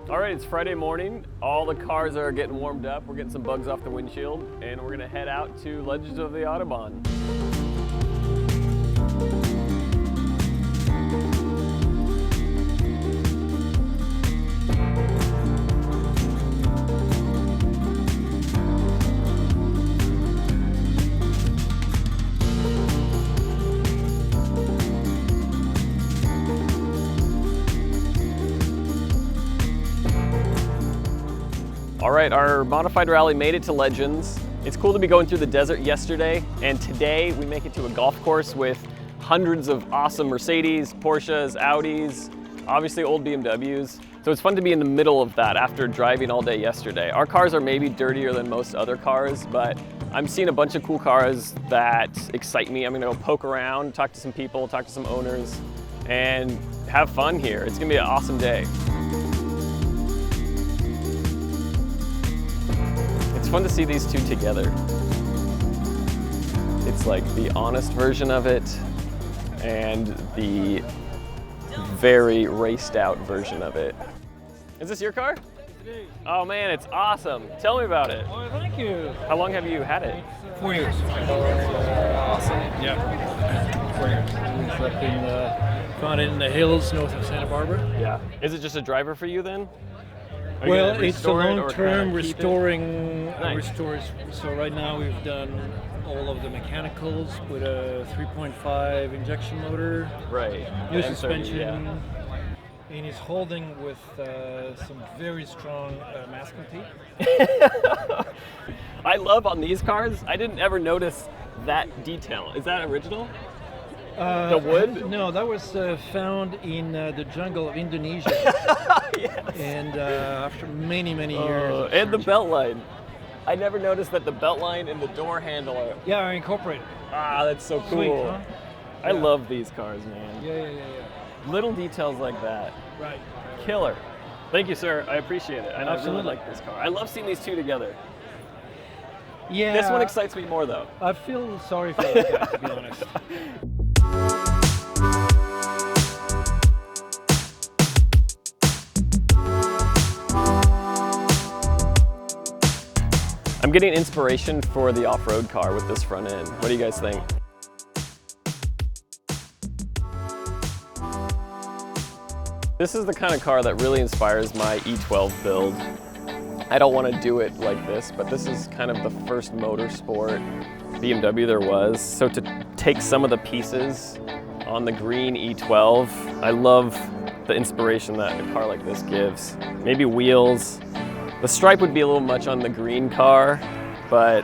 All right, it's Friday morning. All the cars are getting warmed up. We're getting some bugs off the windshield, and we're gonna head out to Legends of the Autobahn. All right, our Manofied Rally made it to Legends. It's cool to be going through the desert yesterday, and today we make it to a golf course with hundreds of awesome Mercedes, Porsches, Audis, obviously old BMWs. So it's fun to be in the middle of that after driving all day yesterday. Our cars are maybe dirtier than most other cars, but I'm seeing a bunch of cool cars that excite me. I'm gonna go poke around, talk to some people, talk to some owners, and have fun here. It's gonna be an awesome day. It's fun to see these two together. It's like the honest version of it and the very raced out version of it. Is this your car? Oh man, it's awesome. Tell me about it. Oh, thank you. How long have you had it? 4 years. Awesome. Yeah. 4 years. It's up found it in the hills north of Santa Barbara. Yeah. Is it just a driver for you then? Are you Well, gonna it's a restore it or long-term kinda keep it? restoring. Nice. Restores. So right now we've done all of the mechanicals with a 3.5 injection motor, Right. new The M30, suspension, yeah. and he's holding with some very strong masking tape. I love on these cars, I didn't ever notice that detail. Is that original? The wood? No, that was found in the jungle of Indonesia. Yes. And after many years. of And the searching. belt line. I never noticed that the belt line and the door handle are. Yeah, I incorporated. Ah, that's so cool. Sweet, huh? I Yeah. love these cars, man. Yeah. Little details like that. Right. Killer. Thank you, sir. I appreciate it. And I really Absolutely. like this car. I love seeing these two together. Yeah. This one excites me more, though. I feel sorry for that guy, to be honest. I'm getting inspiration for the off-road car with this front end. What do you guys think? This is the kind of car that really inspires my E12 build. I don't want to do it like this, but this is kind of the first motorsport BMW there was. So to take some of the pieces on the green E12, I love the inspiration that a car like this gives. Maybe wheels. The stripe would be a little much on the green car, but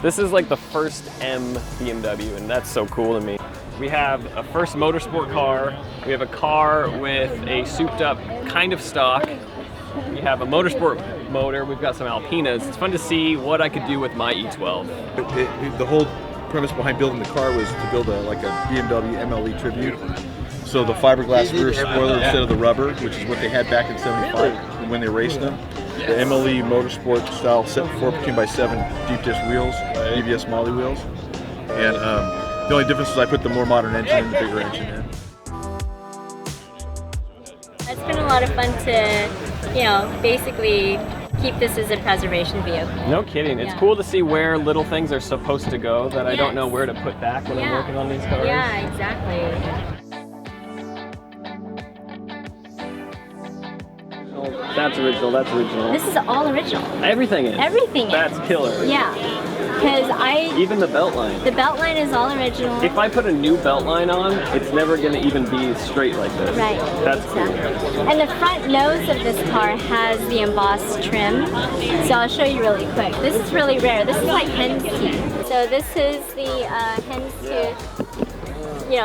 this is like the first M BMW, and that's so cool to me. We have a first motorsport car. We have a car with a souped up kind of stock. We have a motorsport motor. We've got some Alpinas. It's fun to see what I could do with my E12. The whole premise behind building the car was to build like a BMW MLE tribute. So the fiberglass rear spoiler instead of the rubber, which is what they had back in '75 when they raced them. The MLE motorsport style 4x7 deep disc wheels, ABS Molly wheels. And the only difference is I put the more modern engine in, the bigger engine in. It's been a lot of fun to, basically keep this as a preservation vehicle. No kidding. It's Yeah. cool to see where little things are supposed to go that I don't Yes. know where to put back when I'm Yeah. working on these cars. Yeah, exactly. That's original, that's original. This is all original. Everything is. Everything is. That's killer. Yeah, because Even the belt line. the belt line is all original. If I put a new belt line on, it's never gonna even be straight like this. Right. That's exactly. cool. And the front nose of this car has the embossed trim. So I'll show you really quick. This is really rare. This is like hen's teeth. So this is the hen's tooth.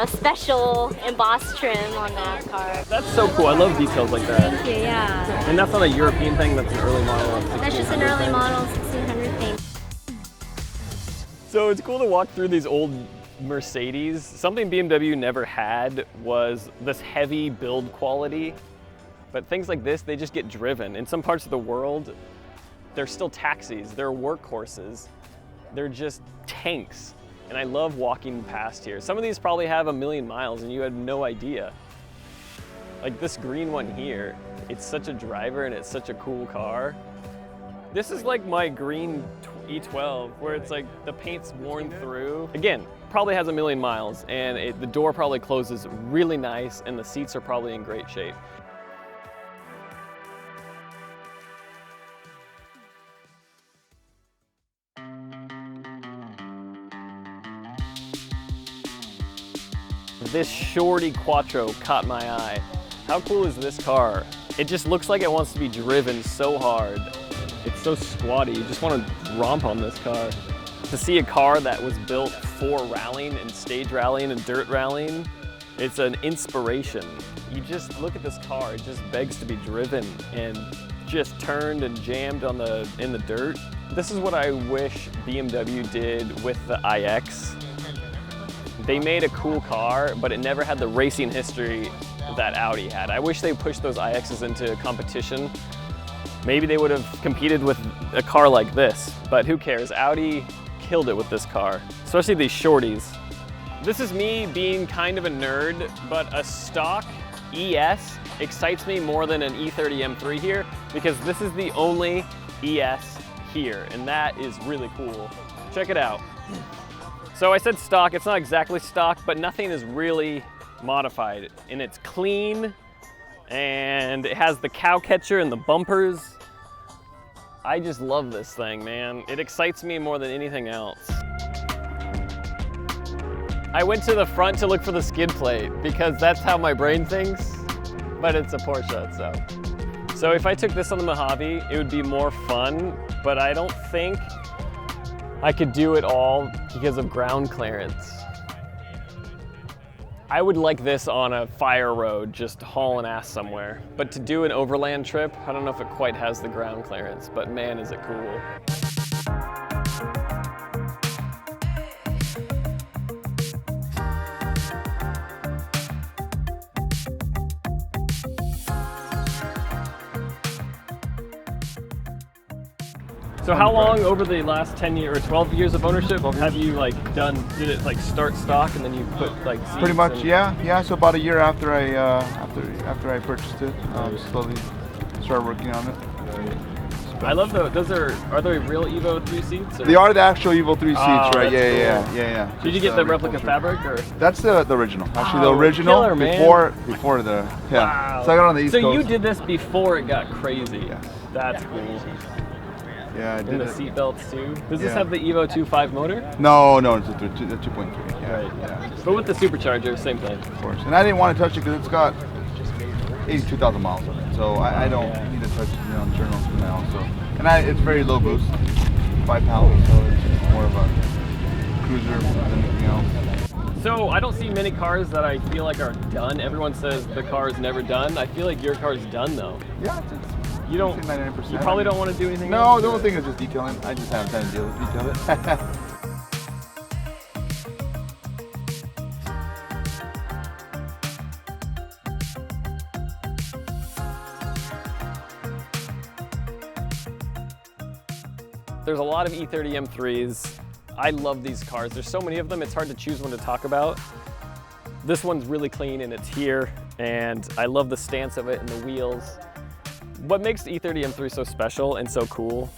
Special embossed trim on that car. That's so cool. I love details like that. Thank you, yeah. And that's not a European thing, that's an early model. That's just an early model 1600 thing. So it's cool to walk through these old Mercedes. Something BMW never had was this heavy build quality. But things like this, they just get driven. In some parts of the world, they're still taxis, they're workhorses, they're just tanks. And I love walking past here. Some of these probably have 1 million miles and you had no idea. Like this green one here, it's such a driver and it's such a cool car. This is like my green E12, where it's like the paint's worn through. Again, probably has 1 million miles, and the door probably closes really nice, and the seats are probably in great shape. This Shorty Quattro caught my eye. How cool is this car? It just looks like it wants to be driven so hard. It's so squatty, you just want to romp on this car. To see a car that was built for rallying and stage rallying and dirt rallying, it's an inspiration. You just look at this car, it just begs to be driven and just turned and jammed in the dirt. This is what I wish BMW did with the iX. They made a cool car, but it never had the racing history that Audi had. I wish they pushed those iXs into competition. Maybe they would have competed with a car like this, but who cares? Audi killed it with this car, especially these shorties. This is me being kind of a nerd, but a stock ES excites me more than an E30 M3 here, because this is the only ES here, and that is really cool. Check it out. So I said stock, it's not exactly stock, but nothing is really modified. And it's clean, and it has the cow catcher and the bumpers. I just love this thing, man. It excites me more than anything else. I went to the front to look for the skid plate because that's how my brain thinks, but it's a Porsche, so. So if I took this on the Mojave, it would be more fun, but I don't think I could do it all because of ground clearance. I would like this on a fire road, just hauling ass somewhere. But to do an overland trip, I don't know if it quite has the ground clearance, but man, is it cool. So how long over the last 10 years or 12 years of ownership have you did it like start stock and then you put like seats? Pretty much, yeah. So about a year after I after I purchased it, slowly started working on it. I love those. Are they real Evo 3 seats? Or? They are the actual Evo 3 seats, right? Cool. Yeah. Did you get the replica fabric or? That's the original. Actually, the original killer, man. before the Wow. So I got on the East Coast. So you did this before it got crazy. Yes. That's cool. Yeah, I did. And the it. seat belts too. Does this have the Evo 2.5 motor? No, it's a 2.3. Yeah, Right. Yeah. But with the supercharger, same thing. Of course. And I didn't want to touch it because it's got 82,000 miles on it. So I don't need to touch it on journals for now. So it's very low boost, 5 pounds. So it's more of a cruiser than anything else. So I don't see many cars that I feel like are done. Everyone says the car is never done. I feel like your car is done though. Yeah, You don't. 99%. You probably don't want to do anything No, else? the only thing is just detailing. I just haven't time to deal with detail it. There's a lot of E30 M3s. I love these cars. There's so many of them, it's hard to choose one to talk about. This one's really clean and it's here, and I love the stance of it and the wheels. What makes the E30 M3 so special and so cool,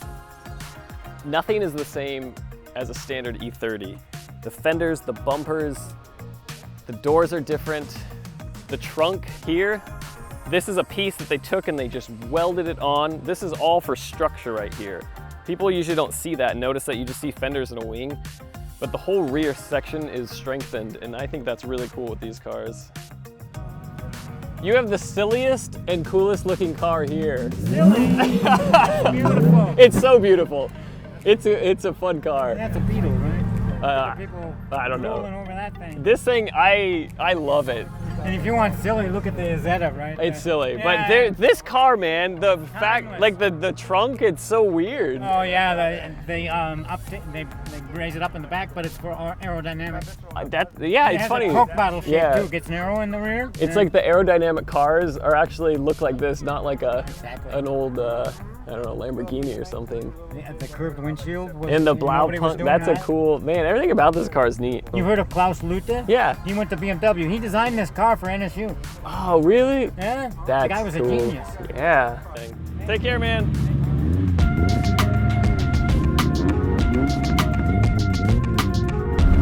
nothing is the same as a standard E30. The fenders, the bumpers, the doors are different. The trunk here, this is a piece that they took and they just welded it on. This is all for structure right here. People usually don't see that and notice that you just see fenders and a wing, but the whole rear section is strengthened, and I think that's really cool with these cars. You have the silliest and coolest looking car here. Silly. It's beautiful. It's so beautiful. It's a fun car. That's a Beetle, right? People I don't know. rolling over that thing. This thing, I love it. And if you want silly, look at the Zeta, right? It's silly, Yeah. but this car, man, the fact, like the trunk, it's so weird. Oh yeah, they raise it up in the back, but it's for aerodynamics. Yeah, It it's has funny. a Coke bottle shape Yeah. too. It gets narrow in the rear. It's like the aerodynamic cars are actually look like this, not like Exactly. an old, I don't know, Lamborghini or something. the curved windshield. And the Blau nobody was punk, doing that's a that. cool, man, everything about this car is neat. You heard of Klaus Luthe? Yeah. He went to BMW. He designed this car car for NSU. Oh, really? Yeah, That's the guy was cool. a genius. Yeah. Take care, man.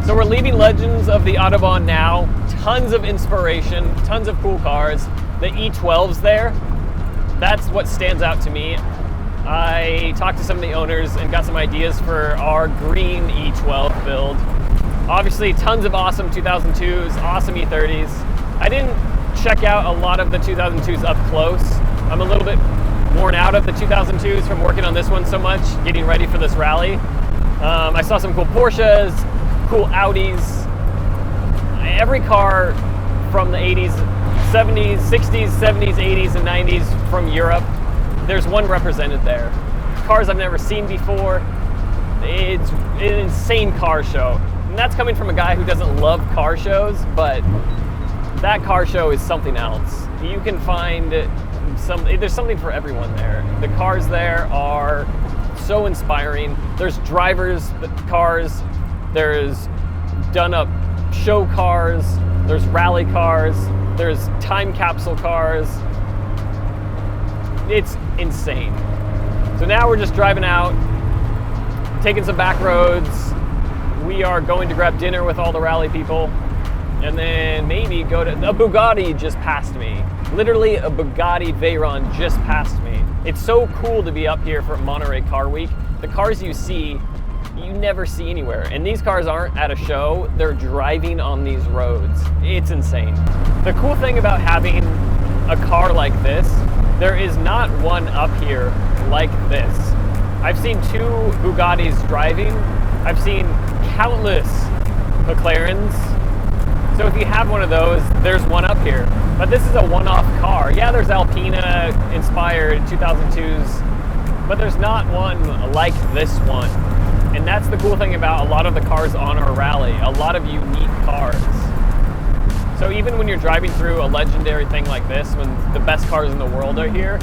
So we're leaving Legends of the Autobahn now. Tons of inspiration, tons of cool cars. The E12's there. That's what stands out to me. I talked to some of the owners and got some ideas for our green E12 build. Obviously, tons of awesome 2002s, awesome E30s. I didn't check out a lot of the 2002s up close. I'm a little bit worn out of the 2002s from working on this one so much, getting ready for this rally. I saw some cool Porsches, cool Audis. Every car from the 80s, 70s, 60s, 70s, 80s, and 90s from Europe, there's one represented there. Cars I've never seen before. It's an insane car show. And that's coming from a guy who doesn't love car shows, but that car show is something else. You can find there's something for everyone there. The cars there are so inspiring. There's drivers' cars, there's done up show cars, there's rally cars, there's time capsule cars. It's insane. So now we're just driving out, taking some back roads. We are going to grab dinner with all the rally people, and then maybe go to a Bugatti just passed me. Literally a Bugatti Veyron just passed me. It's so cool to be up here for Monterey Car Week. The cars you see, you never see anywhere. And these cars aren't at a show, they're driving on these roads. It's insane. The cool thing about having a car like this, there is not one up here like this. I've seen 2 Bugattis driving. I've seen countless McLarens. So if you have one of those, there's one up here. But this is a one-off car. Yeah, there's Alpina inspired 2002s, but there's not one like this one. And that's the cool thing about a lot of the cars on our rally, a lot of unique cars. So even when you're driving through a legendary thing like this, when the best cars in the world are here,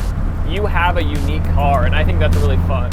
you have a unique car, and I think that's really fun.